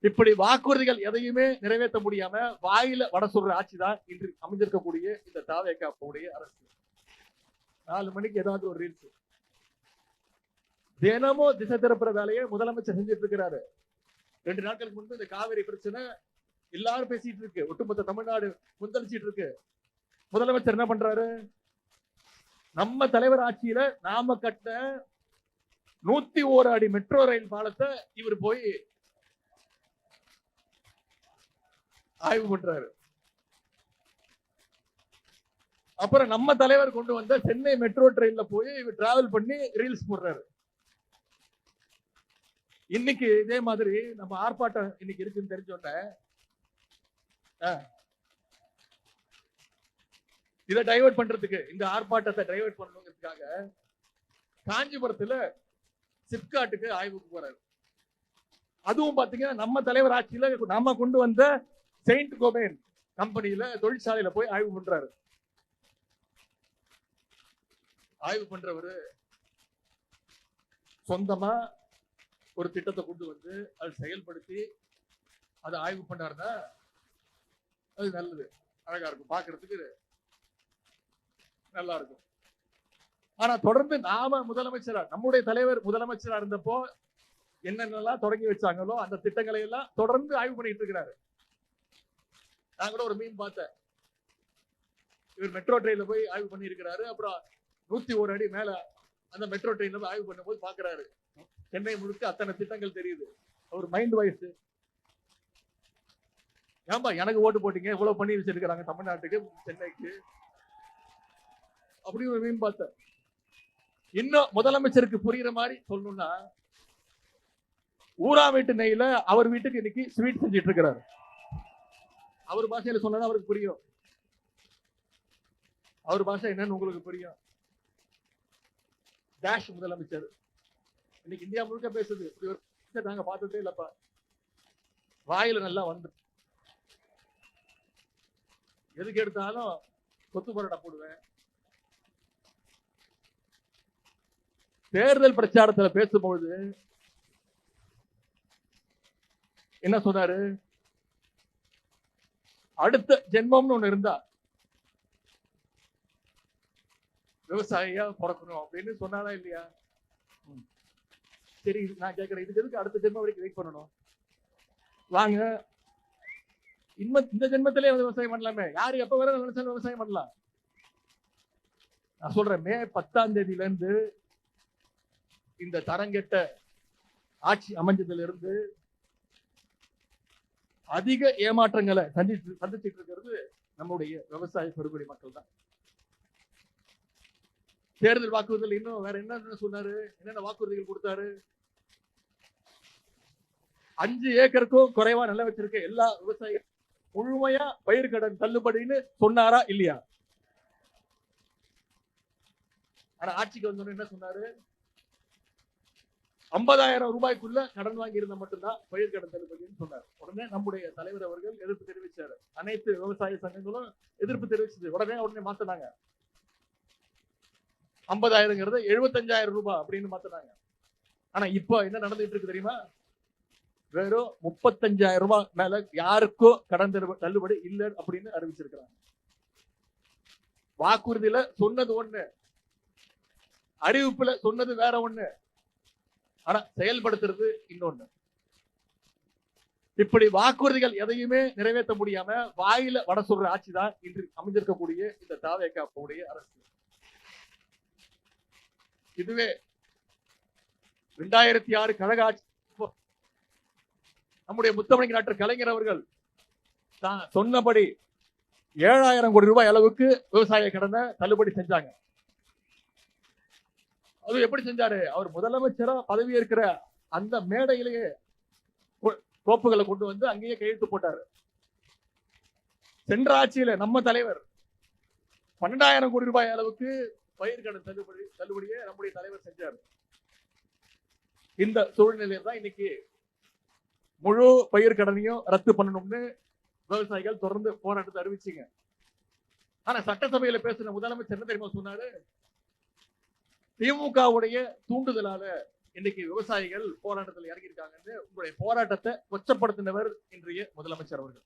இப்படி வாக்குறுதிகள் எதையுமே நிறைவேற்ற முடியாம வாயில வட சொல்ற ஆட்சி தான் இன்று அமைஞ்சிருக்கக்கூடிய இந்த தாவேக்காவுடைய அரசு. 4 மணிக்கு ஏதாவது ஒரு ரீல்ஸ், தினமும் திசை திருப்புற வேலையை முதலமைச்சர் செஞ்சுட்டு இருக்கிறாரு. 2 நாட்களுக்கு முன்பு இந்த காவிரி பிரச்சனை எல்லாரும் பேசிட்டு இருக்கு, ஒட்டுமொத்த தமிழ்நாடு கொந்தளிச்சிட்டு இருக்கு. முதலமைச்சர் என்ன பண்றாரு? நம்ம தலைவர் ஆட்சியில நாம கட்ட 101 அடி மெட்ரோ ரயில் பாலத்தை இவர் போய் ஆய்வு பண்றாரு. அப்புறம் நம்ம தலைவர் கொண்டு வந்த சென்னை மெட்ரோ ட்ரெயின்ல போய் இவர் டிராவல் பண்ணி ரீல்ஸ் போடுறாரு. இன்னைக்கு இதே மாதிரி நம்ம ஆர்ப்பாட்டம் இன்னைக்கு இருக்குன்னு தெரிஞ்சோன்ன இதை டைவர்ட் பண்றதுக்கு, இந்த ஆர்ப்பாட்டத்தை டைவர்ட் பண்ணணுங்கிறதுக்காக காஞ்சிபுரத்துல சிப்காட்டுக்கு ஆய்வுக்கு போறாரு. அதுவும் பாத்தீங்கன்னா நம்ம தலைவர் ஆட்சியில நாம கொண்டு வந்த செயின்ட் கோபேன் கம்பெனியில தொழிற்சாலையில போய் ஆய்வு பண்றாரு. ஆய்வு பண்றவரு சொந்தமா ஒரு திட்டத்தை கொண்டு வந்து அதை செயல்படுத்தி அதை ஆய்வு பண்ணாருன்னா அது நல்லது, அழகா இருக்கும், பாக்குறதுக்கு நல்லா இருக்கும். ஆனா தொடர்ந்து நாம முதலமைச்சரா, நம்முடைய தலைவர் முதலமைச்சரா இருந்தப்போ என்னென்னலாம் தொடங்கி வச்சாங்களோ அந்த திட்டங்களை எல்லாம் தொடர்ந்து ஆய்வு பண்ணிட்டு இருக்கிறாரு. நான் கூட ஒரு மீன் பார்த்தேன், இவர் மெட்ரோ ட்ரெயின்ல போய் ஆய்வு பண்ணி இருக்கிறாரு. அப்புறம் 101 அடி மேல அந்த மெட்ரோ ட்ரெயின்ல போய் ஆய்வு பண்ணும் போது பாக்குறாரு சென்னை முழுக்க அத்தனை திட்டங்கள் தெரியுது. அவர் மைண்ட் வாய்ஸ், ஏன்பா எனக்கு ஓட்டு போட்டீங்க, இவ்வளவு பண்ணி வச்சிருக்கிறாங்க தமிழ்நாட்டுக்கு சென்னைக்கு, அப்படி ஒரு மீன் பார்த்தேன். இன்னும் முதலமைச்சருக்கு புரியுற மாதிரி சொல்லணும்னா, ஊரா வீட்டு நெய்ல அவர் வீட்டுக்கு இன்னைக்கு ஸ்வீட் செஞ்சிட்டு இருக்கிறாரு. அவர் பாஷையில சொன்னா அவருக்கு புரியும், அவர் பாஷை என்னன்னு உங்களுக்கு புரியும். டேஷ் முதலமைச்சர் இன்னைக்கு இந்தியா முழுக்க பேசுது, நாங்க பார்த்ததே இல்லப்பா, வாயில நல்லா வந்து எதுக்கு எடுத்தாலும் கொத்து பரோட்டா போடுவேன். தேர்தல் பிரச்சாரத்துல பேசும்பொழுது என்ன சொன்னாரு? அடுத்த ஜென்மம்னு ஒண்ணு இருந்தா விவசாயியா பிறக்கணும் அப்படின்னு சொன்னாரா இல்லையா? சரி, நான் கேட்கிறேன், இதுக்கு எதுக்கு அடுத்த ஜென்மம் வரைக்கும் வெயிட் பண்ணணும்? வாங்க, இந்த ஜென்மத்திலே விவசாயம் பண்ணலாமே, யாரு எப்ப வேற நினைச்சாலும் விவசாயம் பண்ணலாம். நான் சொல்றேன், மே 10ஆம் தேதியில இருந்து இந்த தரங்கெட்ட ஆட்சி அமைஞ்சதுல இருந்து அதிக ஏமாற்றங்களை சந்திச்சுட்டு இருக்கிறது நம்முடைய விவசாய பெருங்குடி மக்கள் தான். தேர்தல் வாக்குறுதிகள் இன்னும் வேற என்ன சொன்னாரு, என்னென்ன வாக்குறுதிகள் கொடுத்தாரு? 5 ஏக்கருக்கும் குறைவா நிலம் வச்சிருக்க எல்லா விவசாயிகள் முழுமையா பயிர் கடன் தள்ளுபடின்னு சொன்னாரா இல்லையா? ஆனா ஆட்சிக்கு வந்தோன்னு என்ன சொன்னாரு? 50,000 ரூபாய்க்குள்ள கடன் வாங்கி இருந்தா மட்டும்தான் பயிர் கடன் தள்ளுபடின்னு சொன்னார். உடனே நம்முடைய தலைவர் அவர்கள் எதிர்ப்பு தெரிவிச்சாரு, அனைத்து விவசாய சங்கங்களும் எதிர்ப்பு தெரிவிச்சது. உடனே மாத்தினாங்க, 50,000 75,000 ரூபாய் அப்படின்னு மாத்தினாங்க. ஆனா இப்ப என்ன நடந்துட்டு இருக்கு தெரியுமா? வெறும் 35,000 ரூபாய் மேல யாருக்கும் கடன் தள்ளுபடி இல்லை அப்படின்னு அறிவிச்சிருக்கிறாங்க. வாக்குறுதியில சொன்னது ஒண்ணு, அறிவிப்புல சொன்னது வேற ஒண்ணு, ஆனா செயல்படுத்துறது இன்னொன்னு. இப்படி வாக்குறுதிகள் எதையுமே நிறைவேற்ற முடியாம வாயில வட சொல்ற ஆட்சி தான் இன்று அமைஞ்சிருக்கக்கூடிய இந்த தாவேக்காவுடைய அரசு. இதுவே 2006 கழக ஆட்சி, நம்முடைய முத்தமிழ் டாக்டர் கலைஞர் அவர்கள் தான் சொன்னபடி 7,000 கோடி ரூபாய் அளவுக்கு விவசாய கடனை தள்ளுபடி செஞ்சாங்க. அது எப்படி செஞ்சாரு? அவர் முதலமைச்சரா பதவி இருக்கிற அந்த மேடையிலேயே கோப்புகளை கொண்டு வந்து அங்கேயே கையெழுத்து போட்டாரு. சென்ற ஆட்சியில நம்ம தலைவர் 12,000 கோடி ரூபாய் அளவுக்கு பயிர் கடன் தள்ளுபடியை நம்முடைய தலைவர் செஞ்சார். இந்த சூழ்நிலையில தான் இன்னைக்கு முழு பயிர் கடனையும் ரத்து பண்ணணும்னு விவசாயிகள் தொடர்ந்து போராட்டத்தை அறிவிச்சீங்க. ஆனா சட்டசபையில பேசின முதலமைச்சர் என்ன தெரியுமா சொன்னாரு? திமுகவுடைய தூண்டுதலால இன்னைக்கு விவசாயிகள் போராட்டத்தில் இறங்கியிருக்காங்கன்னு உங்களுடைய போராட்டத்தை கொச்சப்படுத்தினவர் இன்றைய முதலமைச்சர் அவர்கள்.